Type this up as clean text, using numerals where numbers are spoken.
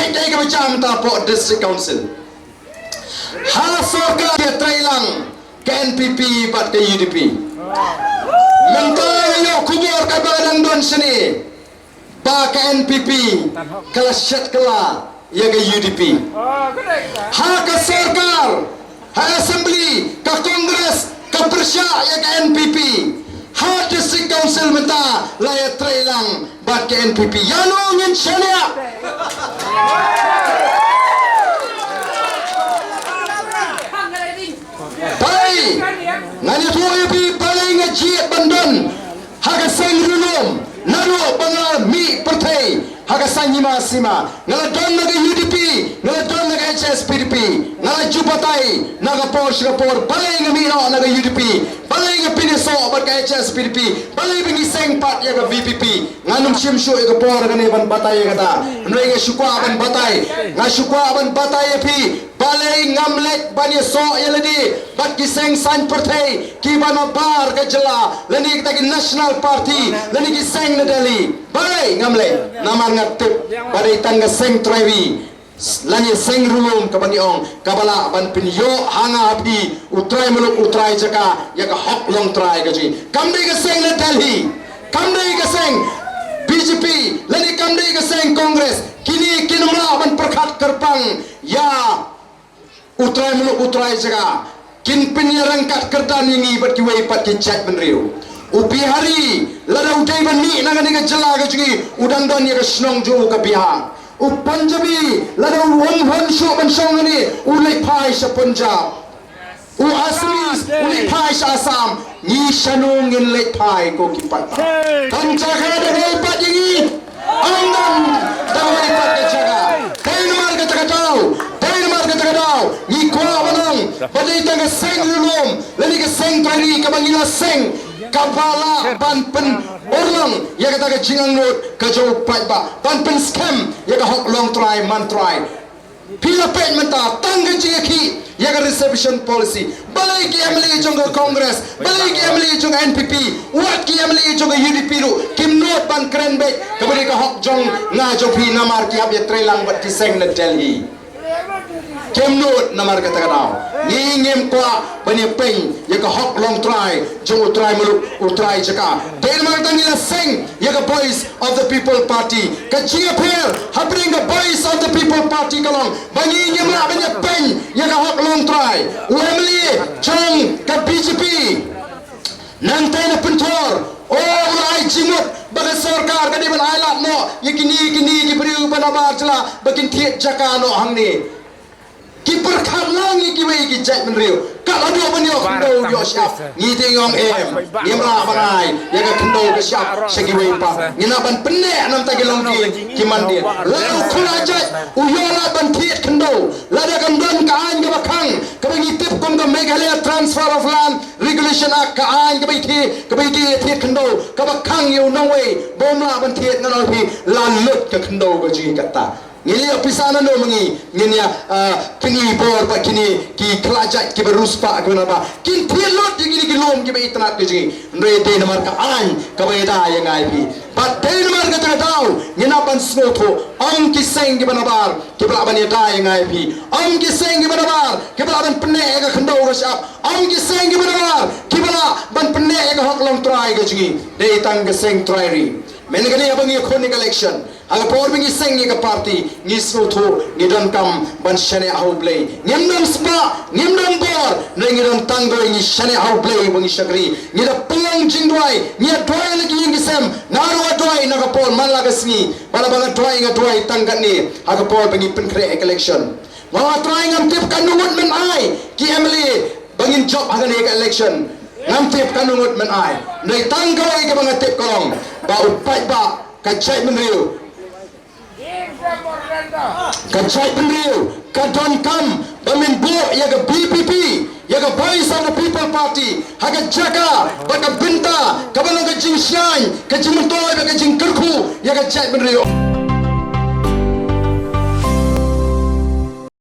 cek day ka macam ta po district council hasil ka trailang ke NPP bat ke UDP mentang yo kubur ka badang don sini ba ke NPP kala syat kala ya ke UDP ha ke sarkar ha assembly ke kongres ke persya ya ke NPP ha district council menta laya trailang bat ke NPP yano ngin syania Pai, ngani tuai pi balai ngaji bandon, haga sang rulum, naro bangal mi pertai, haga sang hima sima, ngala don naga UDP, ngala don naga HSPDP, ngala jubatai, naga posh rapor, balai ngami no naga UDP, balai ngapini so baga HSPDP, balai bingi sang pat yaga VPP, nganum shimshu yaga por ngani ban batai yaga ta, nrai nga shukwa ban batai, nga shukwa ban batai pi. Balai ngamlek bani so yaladi bat kiseng san pertai ki bana bar kajla lani kita ki national party lani ki seng na Delhi balai ngamlek namar ngatip balai tangga seng trawi lani seng rulum kabani ong kabala ban pinyo hanga api utrai muluk utrai jaka ya ka hok long trai gaji kamdai ka seng na Delhi kamdai ka seng BJP lani kamdai ka seng Congress kini kinumla ban perkhat kerpang ya utrai muluk utrai jaga kin penyerangkat kertan ini bat kiwai pat ki chat benriu upi hari lada udai bani nangani ka jela ka jugi udang don ya ka snong jo ka bihang u Punjabi lada won sho ban song ni ulai pai sa Punjab u Assamese ulai pai sa Assam ni shanong in lek pai ko ki pat kan jaga da hoi pat ini angam da hoi pat ka jaga kain mar ka jaga tau ni kuah banang badai tangga seng lulum lani ke seng tari ke bangila seng kabala ban pen orang ya kata ke jingang not ke jauh pat ba ban pen scam ya ke hok long try man try pila pet menta tangga jingaki ya ke reservation policy balai ki amli jong Congress balai ki amli jong NPP wat ki amli jong UDP ru kim not ban kren bet ke bari ke hok jong ngajo pi namar ki ab ya trailang bat ki seng na Delhi kemnut namar kata kanau ni ngem kwa bani peng ya ka hok long try jong utrai muluk utrai jaka denmark tangila seng ya ka voice of the people party ka jinga pher habring the voice of the people party kalong bani ngem la bani peng ya ka hok long try uemli jong ka BJP nantai na pentor oh lai jimut bagai sarkar ka di ban ailat no ya kini ki beriu banabar jela bakin thiet jaka no hang ni ki perkhat langi ki wei ki jat menriu kalau dia benio kendo yo siap ni tengong ni mra banai ya ka kendo ke siap segi wei pa ni na ban penek nam ta gelong ki mandi lalu kulajat uyola ban thiet kendo lada kandon ka an ke bakang ka bagi tip kom ka Meghalaya transfer of land regulation act ka an ke bai thiet kendo ka bakang yo no wei bomla ban thiet nganol pi lalut ka kendo ka ji kata ngini pisana no mengi ngini kini bor pa kini ki kelajat ki beruspa ke mana ba kin thielot ngini ki lom ki be itnat ke ji ndre de namar ka an ka be da yang ai pi but de namar ka ta tau ngina ban snotho am ki seng ki banabar ki bla ban da yang ai pi am ki seng ki banabar ki bla ban pne ka khndo ka sap am ki seng ki banabar ki bla ban pne ka hok long try ke ji de tang ke seng try ri men gani abang ye khone election aga por bingi seng ye ka party ni snotho ni don kam ban shane how play ngem spa ngem bor ni don tango ni shane how play bangi shagri ni da pung jingdwai ni dwai lagi ngi sem naru dwai na ka por mala ka sni bala bala dwai tanggat ni aga por bingi pen create election wa try ngam tip kanungut men ai ki emily bangin job aga ni election ngam tip kanungut men ai nei tango ke bang tip kolong ba upai ba kacai menriu kacai menriu kadon kam bamin bo ya ga BPP ya ga voice of the people party haga jaga baka binta kabalo ga jing shine ka jing toy ba ga jing kerku ya ga cai menriu